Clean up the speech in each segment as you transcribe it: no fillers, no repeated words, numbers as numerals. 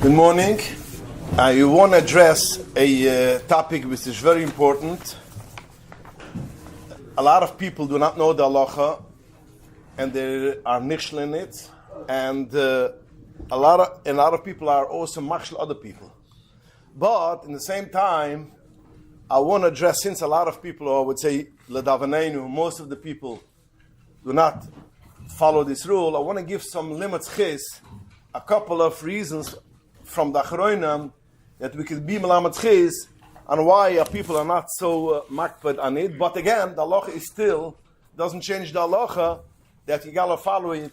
Good morning. I want to address a topic which is very important. A lot of people do not know the halacha, and they are nichel in it, and a lot of people are also machshel other people. But in the same time, I want to address, since a lot of people, or I would say ledavanenu, most of the people do not follow this rule. I want to give some limits chis, a couple of reasons from the Achronim that we could be melamed chis and why people are not so makpid on it. But again, the halacha is still, doesn't change the halacha that you gotta follow it,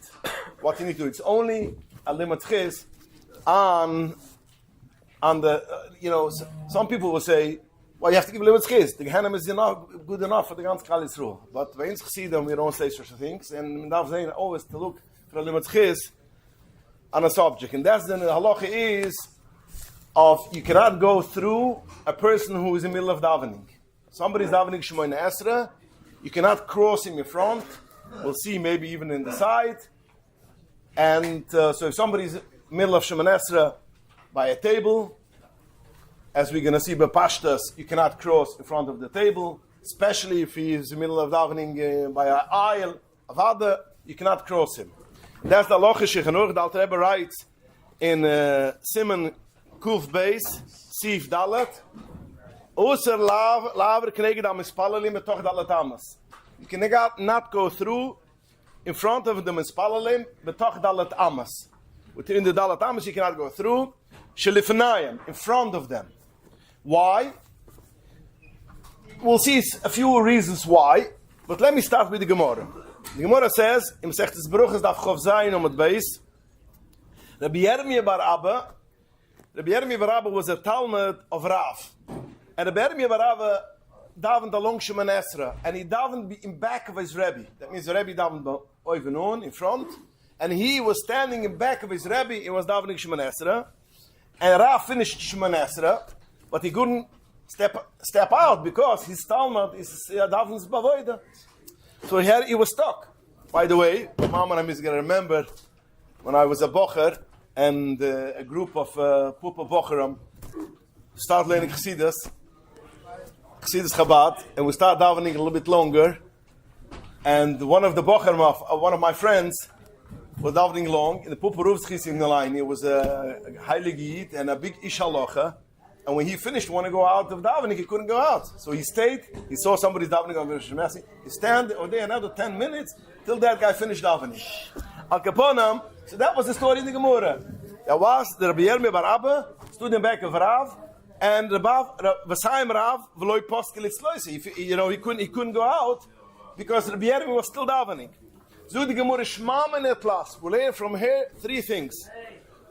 what you need to do. It's only a limit chis on the, some people will say, well, you have to give a limit chis. The Gehenim is good enough for the ganz Klal Yisrael. But when see them, we don't say such things. And we have always to look for a limit chis on a subject, and that's the halacha is of you cannot go through a person who is in the middle of davening. Somebody's davening Shemoneh Esrei, you cannot cross him in front. We'll see maybe even in the side. And so if somebody's in the middle of Shemoneh Esrei by a table, as we're going to see by Pashtas, you cannot cross in front of the table, especially if he is in the middle of davening by an aisle of other, you cannot cross him. That's the halacha shechanoch. The Alter Rebbe writes in Simon Kuf Beis Sif Dalet. Oser laver kneged am mispalalim betoch dalet amas. You cannot go through in front of the mispalalim betoch dalet amas. Within the dalet amas you cannot go through. Shelifnayim, in front of them. Why? We'll see a few reasons why. But let me start with the Gemara. The Gemara says, im Sechtes Bruches daf Chof Zayin mit Beis, Rabbi Yirmiyah bar Abba was a Talmud of Rav. And Rabbi Yirmiyah bar Abba davened along Shemoneh Esrei, and he davened in back of his Rebbe. That means the Rebbe davened oivenon, in front, and he was standing in back of his Rebbe, he was davening Shemoneh Esrei, and Rav finished Shemoneh Esrei, but he couldn't step out because his Talmud is daven's bavoida. So here he was stuck. By the way, Mama and I is going to remember when I was a bocher and a group of Pupa Bocherim started learning Chassidus Chabad, and we started davening a little bit longer. And one of the Bocherim, one of my friends, was davening long, and the Pupa Ruv's in the line. He was a Heilig Yid and a big Ish Halacha. And when he finished, wanted to go out of davening, he couldn't go out. So he stayed. He saw somebody's davening on Shemoneh Esrei. He stand over there another 10 minutes till that guy finished davening. Al Kaponam. So that was the story in the Gemara. There was the Rabbi Yirmiyah bar Abba stood in back of Rav, and Vasayim Rav v'loi poskel itzloisi. He couldn't go out because Rabbi Yirmiyah was still davening. So the Gemara Shmamen etlas. We learn from here three things.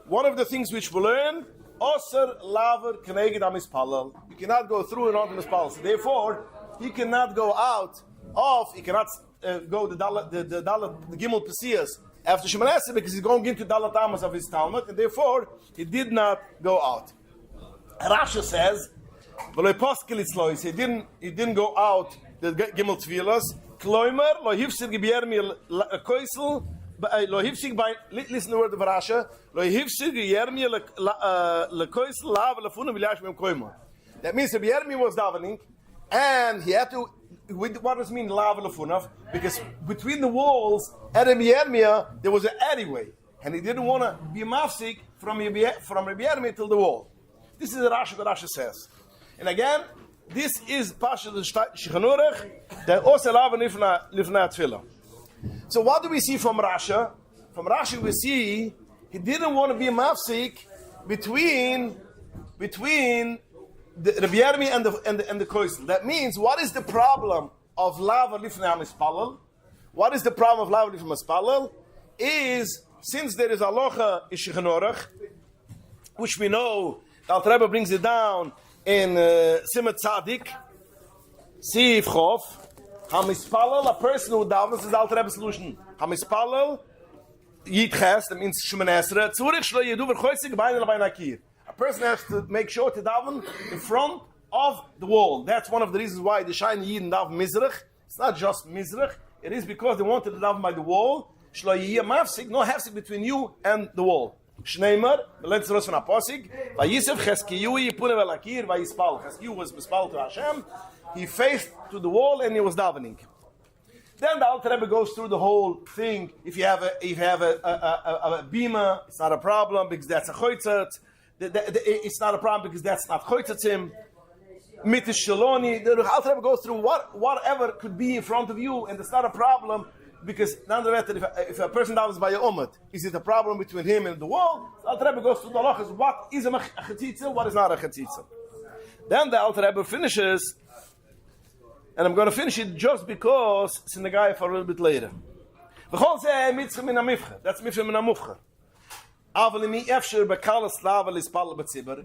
One of the things which we learn. Oser laver kneged am mispalel. You cannot go through and onto mispalel. So therefore, he cannot go out of. He cannot go the Gimel Pesiyas after Shemoneh Esrei because he's going into Dalet Amos of his Talmud, and therefore he did not go out. Rashi says, he didn't go out the Gimel Tvilas. Kloimer lo hifsir gebiermi koisel. Listen to the word of Rashi. That means Rabbi Yirmiyah was davening, and he had to. What does it mean lav lefunav? Because between the walls at Rabbi Yirmiyah there was an alleyway, and he didn't want to be mafsik from Rabbi Yirmiyah till the wall. This is the Rashi. What Rashi says, and again, this is Pasha Shechanurech that also lav lifna tefillah. So what do we see from Rashi? From Rashi we see he didn't want to be a mafsik between the Rabbi Yirmiyah and the Koisel. That means, what is the problem of lava lifnei mispalel? What is the problem of lava lifnei mispalel? Is since there is alocha ishichanорach, which we know the Alter Rebbe brings it down in Simat Tzadik, Sif Chof. Hamispalel, a person who davens, is the Alter Rebbe solution. Hamispalel, Yitches, that means Shemoneh Esrei. Tzurich shlo yedu v'choisig b'ayne l'bay nakir. A person has to make sure to daven in front of the wall. That's one of the reasons why the Shine Yidin daven Mizrach. It's not just Mizrach. It is because they wanted to daven by the wall. Shlo yiyeh mafsik, no hafsik between you and the wall. Shneimar, let's rosh from a posig. Yosef Cheskiyui Yipune Velakir Vayispal. Cheskiyu was mispal to Hashem. He faced to the wall and he was davening. Then the Alter Rebbe goes through the whole thing. If you have a bima, it's not a problem because that's a choitzat. It's not a problem because that's not choitzatzim. Mitish Shaloni. The Alter Rebbe goes through whatever could be in front of you, and it's not a problem because nonetheless, if a person davens by a ummah, is it a problem between him and the wall? The Alter Rebbe goes through the halachas. What is a chetzitza? What is not a chetzitza? Then the Alter Rebbe finishes. And I'm going to finish it just because it's in the guy for a little bit later. That's mifcha min hamufcha.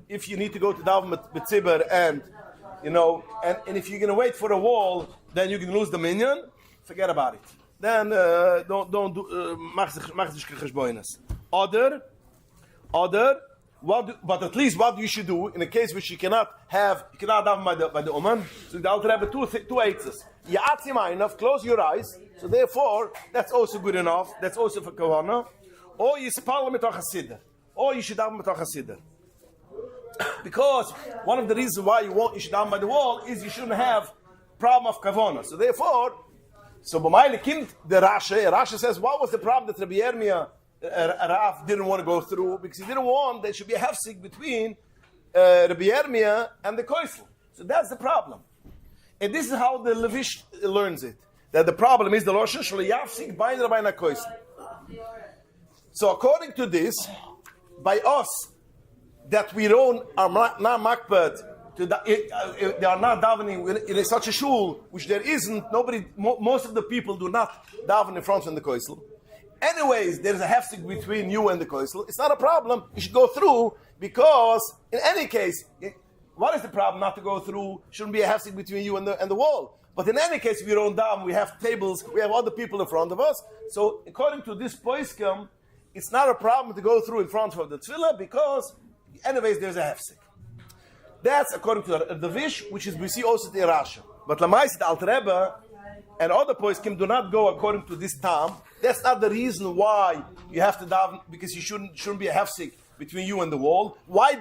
If you need to go to daven b'tzibur and if you're going to wait for a wall, then you can lose the minyan. Forget about it. Then don't do mach sich cheshbonos. Other. But at least what you should do in a case which you cannot daven by the Oman. So the Alter Rebbe two eitzes. Ya'atzim enough, close your eyes. So therefore, that's also good enough. That's also for Kahana. Or you spal mitoch hasider. Or you should daven mitoch hasider. Because one of the reasons why you should daven by the wall is you shouldn't have problem of Kavana. So therefore, b'mayli kimt the Rashi says, what was the problem that Rabbi Yirmiyah Rav didn't want to go through because he didn't want there should be a hefsik between Rabbi Yirmiyah and the Koisel. So that's the problem. And this is how the Levish learns it. That the problem is the Loshen Shlo Yafsik Bain Rabbeinu Koisel. So according to this, by us, that we don't are not makbet, they are not davening in such a shul, which there isn't, most of the people do not daven in front of the Koisel. Anyways, there's a hefsik between you and the koisel. It's not a problem. You should go through because, in any case, what is the problem not to go through? Shouldn't be a hefsik between you and the wall. But in any case, if you don't daven, we have tables, we have other people in front of us. So, according to this poiskim, it's not a problem to go through in front of the tefillah because, anyways, there's a hefsik. That's according to the Vish, which is we see also the Rashi. But Lamais, the Alter Rebbe, and other poskim do not go according to this tam. That's not the reason why you have to daven because you shouldn't be a hefsik between you and the wall. Why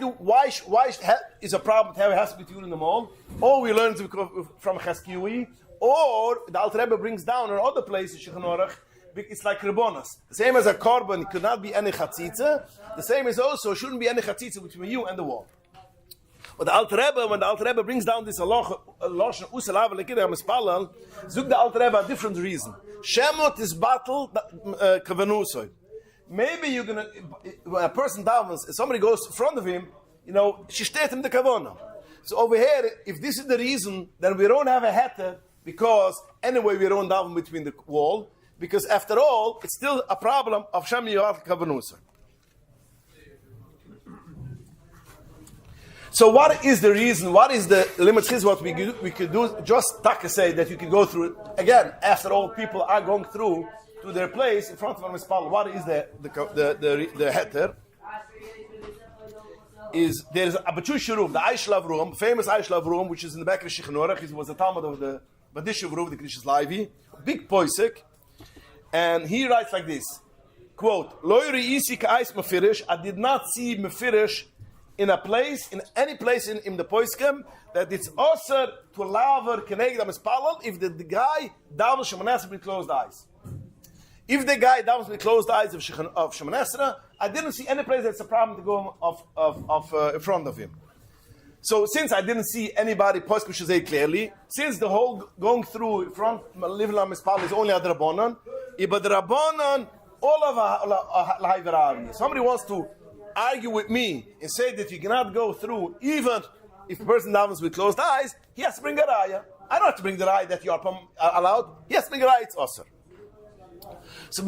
is a problem to have a hefsik between you and the wall? Or we learn from Cheskiui, or the Alter Rebbe brings down in other places Shulchan Aruch. It's like Ribbonos. The same as a korban, it could not be any chatzitza. The same is also shouldn't be any chatzitza between you and the wall. But when the Alter Rebbe brings down this loshen usalav lekidei mispalal, zug the Alter Rebbe a different reason. Shemot is battle kavanusoi. Maybe you're gonna when a person davens, somebody goes in front of him, she steht him the kavana. So over here, if this is the reason, then we don't have a heter because anyway we don't daven between the wall because after all it's still a problem of shem yoav kavanusoi. So what is the reason? What is the limit? Is what we could do. Just taka say that you can go through again. After all, people are going through to their place in front of a mispal. What is the heter? Is there is a Bachush room, the Aishlav room, famous Aishlav room, which is in the back of Shichanor. He was the Talmud of the Badishuv room, the Krish's Laivi, big poisek, and he writes like this: "Quote: Loyri isi ka'ais mefirish. I did not see mefirish." In any place in the poiskim, that it's also to laver keneged mispalal if the guy davens Shemoneh Esrei with closed eyes. If the guy davens with closed eyes of Shemoneh Esrei, I didn't see any place that's a problem to go in front of him. So since I didn't see anybody poskim shazei clearly, since the whole going through in front living on mispalal is only a drabonon, but the drabonon all of a somebody wants to argue with me and say that you cannot go through even if the person davens with closed eyes, he has to bring a raya. I don't have to bring the raya that you are allowed. He has to bring a raya, it's osir. So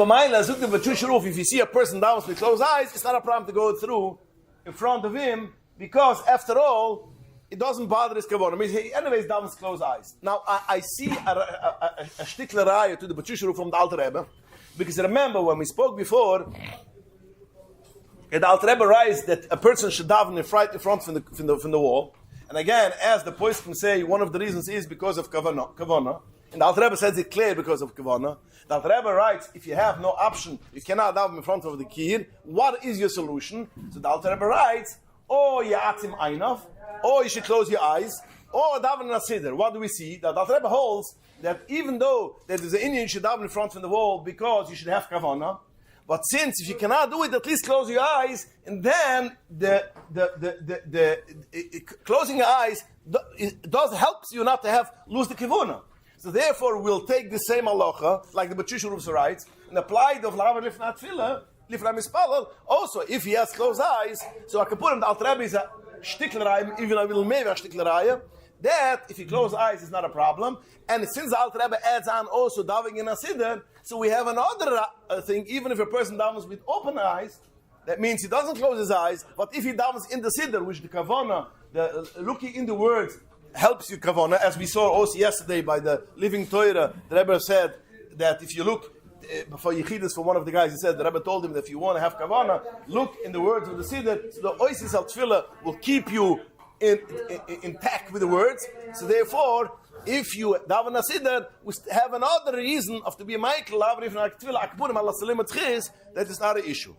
if you see a person davens with closed eyes, it's not a problem to go through in front of him because after all, it doesn't bother his kavod. I mean, he anyways davens closed eyes. Now, I see a shtikler raya to the Bachush from the Alter Rebbe because remember when we spoke before, the Alter Rebbe writes that a person should daven in front from the wall. And again, as the poskim say, one of the reasons is because of kavana. And the Alter Rebbe says it clear because of Kavanah. The Alter Rebbe writes, if you have no option, you cannot daven in front of the kir, what is your solution? So the Alter Rebbe writes, or you atzim einav, or you should close your eyes, or daven in a siddur. What do we see? That the Alter Rebbe holds that even though there is an Indian, you should daven in front of the wall because you should have Kavanah. But since if you cannot do it, at least close your eyes, and then the closing your eyes does helps you not to lose the kivuna. So therefore, we'll take the same halacha, like the B'Tshusharuf writes, and apply the V'lavar Lifnat Tefillah, Lifnat Mispalel. Also, if he has closed eyes, so I can put him, the Alter Rebbe is a shtiklerayim, even a little maybe a shtiklerayim, that if he closes eyes is not a problem. And since the Alter Rebbe adds on also davening in a siddur, so we have another thing, even if a person davens with open eyes, that means he doesn't close his eyes, but if he davens in the siddur, which the kavanah, the looking in the words, helps you kavanah, as we saw also yesterday by the Living Torah, the Rebbe said that if you look, before Yechidus for one of the guys, he said, the Rebbe told him that if you want to have kavanah, look in the words of the siddur, so the oisis al tefillah will keep you intact with the words. So therefore, if you daven a siddur, we have another reason of to be a Michael, that is not an issue.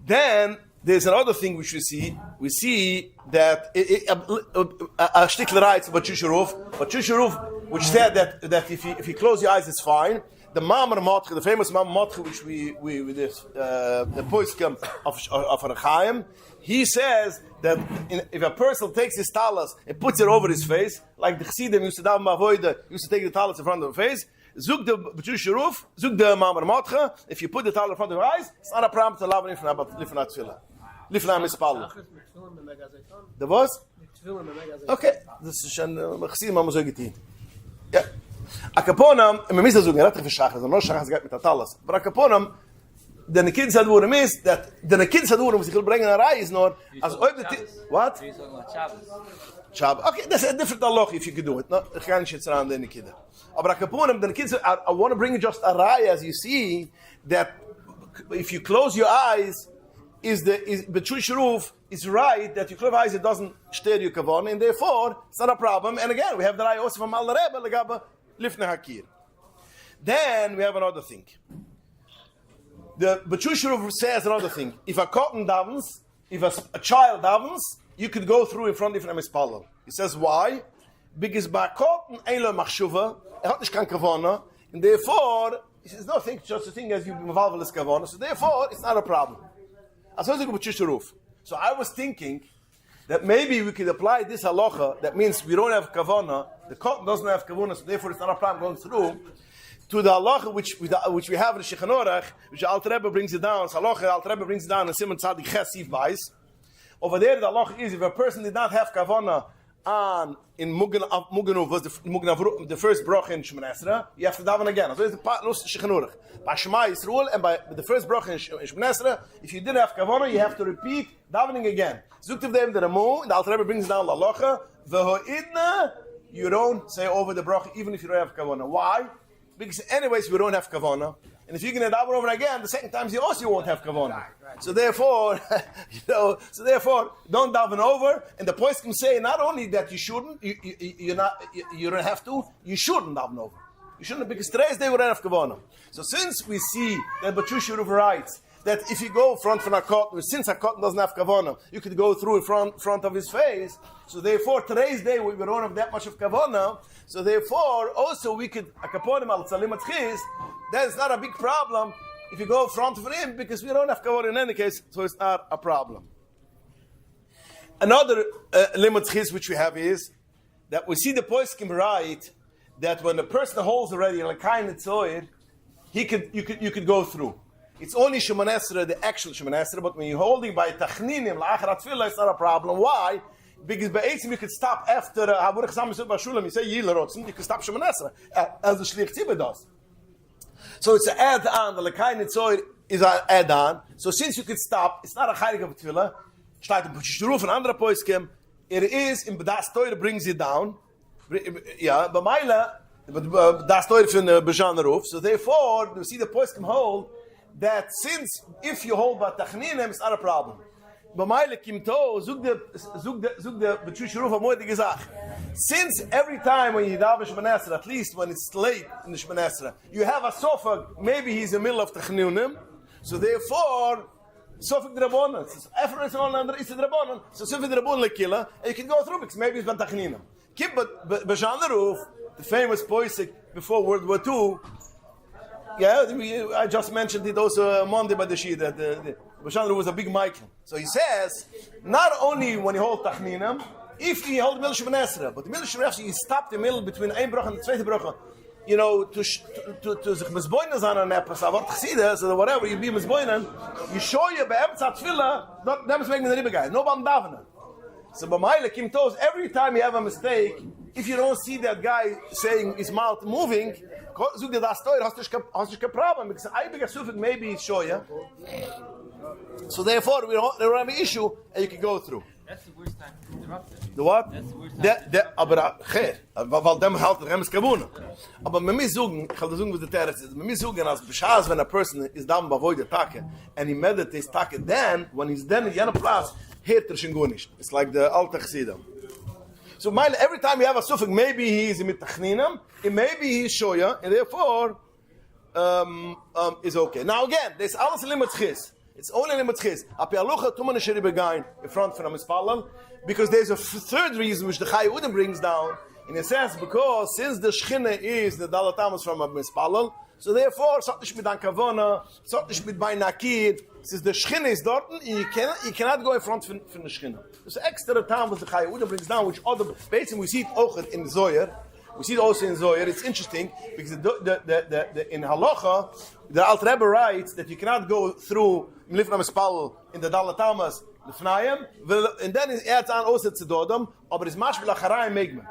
Then there's another thing which we see. We see that a shtikler writes about B'Tshusharuf, which said that if you close your eyes, it's fine. The Mamar Matche, the famous Mamar Matche, which we with this the poskim of Rechaim, he says that if a person takes his talis and puts it over his face, like the Chassidim used to daven b'avoda, used to take the talis in front of the face, zug the B'Tshusharuf, zug the Mamar Matche, if you put the talis in front of your eyes, it's not a problem to daven lifnat tefillah, lifnat mispalel. The what? Okay, this is an Chassidim Amazogitin. Yeah. A kaponam, and we miss the zugarat for shachas. I'm not shachas got mit talas. But a kaponam, the nekid sadurim is that the nekid sadurim was will bring a rai is not as what? Shabbos. Okay, that's a different halach if you could do it. No, ich kann nicht around the nekid. But a kaponam, the nekid, I want to bring just a rai as you see that if you close your eyes, is B'Tshusharuf is right that you close your eyes, it doesn't stare you kavan, and therefore it's not a problem. And again, we have the rai also from Al Rebbe legaba. Then we have another thing. The B'Tshusharuf says another thing. If a cotton davens, if a child davens, you could go through in front of him mispalel. He says why? Because by cotton ein lo machshuva, hat nicht kan kavana, and therefore he says nothing, just a thing as you involve kavana. So therefore it's not a problem. So I was thinking that maybe we could apply this halacha, that means we don't have kavana, the cotton doesn't have kavana, so therefore it's not a problem going through, to the halacha which we have in Shulchan Aruch, which Alter Rebbe brings it down, so halacha Alter Rebbe brings it down in Simon Tzadik Ches Sif Bais. Over there the halacha is, if a person did not have kavana on in Muganu was the first bracha in Shemoneh Esrei, you have to daven again. So it's the Shulchan Aruch. By Shema Yisrael and by the first bracha in Shemoneh Esrei, if you didn't have kavana, you have to repeat davening again. Zuktiv them the Ramu, the Alter Rebbe brings down the halacha. V'ho'idna, you don't say over the bracha even if you don't have kavana. Why? Because anyways we don't have kavana, and if you're going to daven over again, the second time you also won't have kavana. Right. So therefore, don't daven over. And the poskim say not only that you shouldn't, you don't have to, you shouldn't daven over. You shouldn't, because today's day we don't have kavana. So since we see that B'Tshusharuf writes that if you go front from a cotton, since a cotton doesn't have kavana, you could go through in front of his face. So therefore, today's day we don't have that much of kavana. So therefore, also we could akaponim al tzalim atchiz. That's not a big problem if you go in front of him, because we don't have kavana in any case, so it's not a problem. Another limit chiz which we have is that we see the poskim write that when the person holds already like kind of tzoyer, you could go through. It's only Shemoneh Esrei, the actual Shemoneh Esrei, but when you're holding by Tachninim, La'acharat Tefillah, it's not a problem. Why? Because by Eitzim you could stop after Haburach Sam Yisud Bashulam, you say Yilarotzim, you could stop Shemoneh Esrei, as the Shlich Tzibah does. So it's an add-on, the L'kai Nitzoy is an add-on. So since you could stop, it's not a Chayrik of Tefillah, Shtayt B'Tshusharuf and Andra Poiskim, it is, in B'das Toyer brings it down, yeah, but Maila, B'das Toyer from the B'Jan Ruf, so therefore, you see the Poiskim hold, that since if you hold by Tachninim, it's not a problem. B'maile kimto, zug the B'tshush Ruf amoyde gezach. Since every time when you daven Shemana Esrei, at least when it's late in the Shemana Esrei, you have a sofag, maybe he's in the middle of Technunim, so therefore, sofag drabonan. After it's all under, it's a drabonan, so sofag drabon lekila, and you can go through because maybe it's ben Technunim. Keep B'shan the Ruf, the famous poisik before World War II. Yeah, I just mentioned it also Monday by the Shia that Bashandra was a big Michael. So he says, not only when you hold Tachninem, if you hold the middle Shemana Esrei, but the middle Shemana Esrei, you stop the middle between ein Bracha and the zweite Bracha, you know, to sich mizboinen sein an etwas, aber Chassidus or whatever, you be mizboinen, you show you by Emtzat Tefillah, that is making the Ribbe guy, no bam davening. So b'maile kim tos, every time you have a mistake, if you don't see that guy saying his mouth moving, zug dir das teuer, hast du kein problem, because I beg a sufik maybe it's show you. So therefore, we don't have an issue, and you can go through. That's the worst time to interrupt it. The what? That's the worst time. Aber weil dem halt Rems Kabuna. Aber man muss sagen, ich will sagen, was der Terz ist. Man muss sagen, als Bescheid, when a person is down by void Tage, and he meditates Tage, then, when he's then in jener Platz, heert schon gar nicht. It's like the Alte Chassidim. So every time you have a suffix, maybe he is mit Tachninem, and maybe he is Shoya, and therefore, is okay. Now again, there's alles limit chis. It's only limit chis. Apialucha tuman sheri begain in front from Mispalal, because there's a third reason which the Chai Udin brings down, in a sense, because since the Shechina is the Dalatamas from Mispalal, so therefore, sot nicht mit an Kavona, sot nicht mit bei Nakid, since the Shechina is dort, you cannot go in front from the Shechina. There's an extra time which the Chai Udin brings down, which other, basically we see it auch in Zoyer. We see it also in Zoyer. It's interesting because in Halacha, the Alter Rebbe writes that you cannot go through Mlifna Mispal in the Dalatamas, the Fnayim, and then it adds on also Tzedodam, aber it's mashbel acharayim megmen.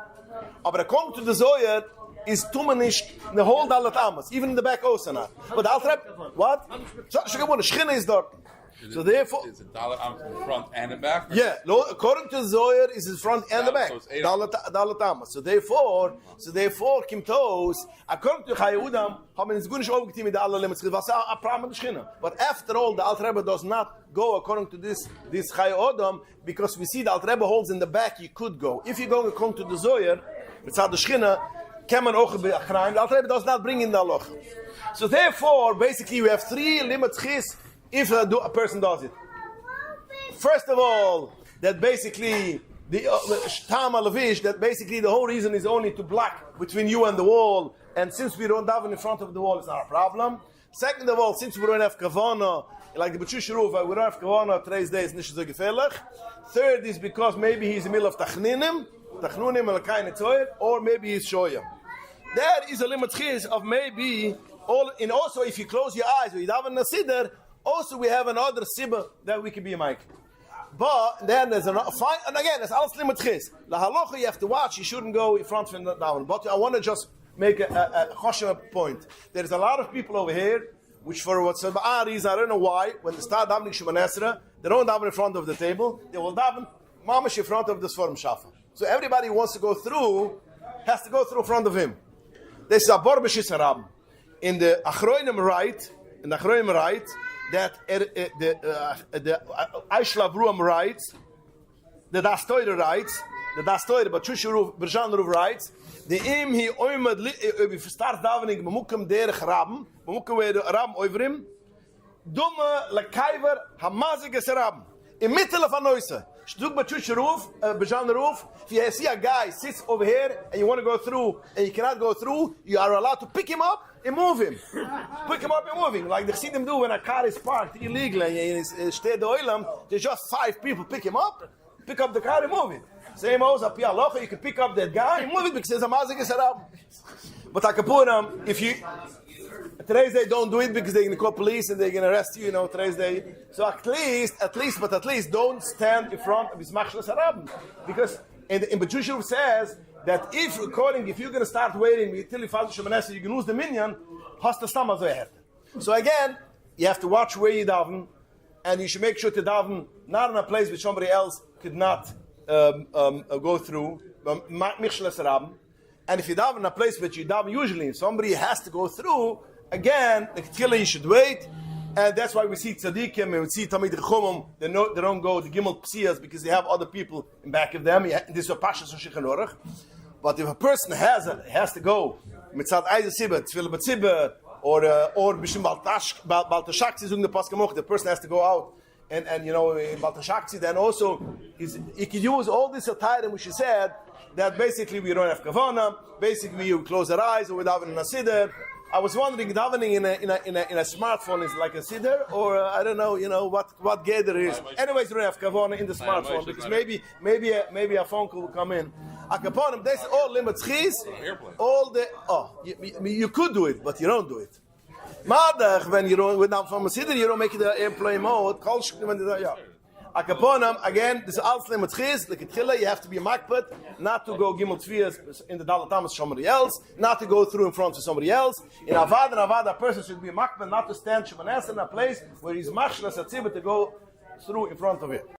Aber according to the Zoyer, is tumanish the whole Dalatamas, even in the back also not. But the Alter Rebbe, what? Shechina is dort. So therefore, is it dollar in the front and the back? Yeah, according to Zoyer, is the front and the back. So it's Dalatama. So therefore, Kim Tos, according to Chayudam, haben es gut nicht aufgetein mit der aller limits. Was a problem Shechina. But after all, the Alter Rebbe does not go according to this Chayudam, because we see the Alter Rebbe holds in the back. You could go if you go according to the Zoyer. It's the Shechina. Can man auch be achrayim. The Alter Rebbe does not bring in the halacha. So therefore, basically, we have three limits chis. If a person does it, first of all, that basically the Tama Levish, that basically the whole reason is only to block between you and the wall, and since we don't daven in front of the wall, it's not a problem. Second of all, since we don't have kavana, like the B'tshush Ruf, we don't have kavana today's days, nicht so gefährlich. Third is because maybe he's in the middle of Tachnunim or maybe he's Shoya. That is a limit chis of maybe all. And also, if you close your eyes, or you daven a siddur. Also, we have another sibba that we can be a mic. But then there's another fine, and again, it's alles limit chis. La halacha, you have to watch. You shouldn't go in front of that one. But I want to just make a choshev point. There's a lot of people over here, which for what's reason, I don't know why, when they start davening Shemana Esrei, they don't daven in front of the table. They will daven mamash in front of the Sforim Shafa. So everybody who wants to go through has to go through in front of him. There's a borbeshis harab in the achroinim right. That the Aishlav Ruam writes, the Dastoyer writes, the Dastoyer, but Shusharuv, Berjanruv writes, the Im he oimad, if you start davening, Mamukum derech Rabim, Mamukum where the Rabim oivrim, Dumme lekaiver hamazig es Rabim, in middle of a noise. Stuk but Shusharuv, Berjanruv, if you see a guy sits over here and you want to go through and you cannot go through, you are allowed to pick him up and move him. Pick him up and move him. Like the Chassidim do when a car is parked illegally and steht the oilam, there's just 5 people pick him up, pick up the car and move it. Same as a pialocha, you can pick up that guy and move it because there's a mazik esarab. But I can put him, if you, today's they don't do it because they're going to call police and they're going to arrest you, today's day. So at least don't stand in front of his machshel esarab. Because in B'tshush says, that if you're going to start waiting until you fall to Shemana Esrei, you can lose the minyan, hast the stomach there. So again, you have to watch where you daven, and you should make sure to daven not in a place which somebody else could not go through. And if you daven in a place which you daven usually, somebody has to go through, again, the killer you should wait, And that's why we see tzaddikim and we see Talmid Chachomim. They don't go the Gimel Psias because they have other people in back of them. This is a Pashas Shulchan Aruch. But if a person has to go mitzad Eise Sibbe, Tefillah B'Tzibbe, or Bishim Baltashakzi Zung the Paskamoch, the person has to go out and in Baltashakzi, then also he could use all this attire which he said that basically we don't have kavana, basically you close our eyes or we daven in a siddur. I was wondering, davening in a smartphone is like a siddur, or I don't know, what gather is. Anyways, we don't have kavana in the smartphone because maybe a phone call will come in. Akaponim, this is all limits chis, all the you could do it, but you don't do it. Madach, when you don't with from a siddur, you don't make it the airplane mode. Akaponim, again, this is all limits chis. Like you have to be a makpet, not to go gimel tvias in the dalatamas somebody else, not to go through in front of somebody else. In avad, a person should be a makpet, not to stand shemanes in a place where he's machnas a tzibah to go through in front of it.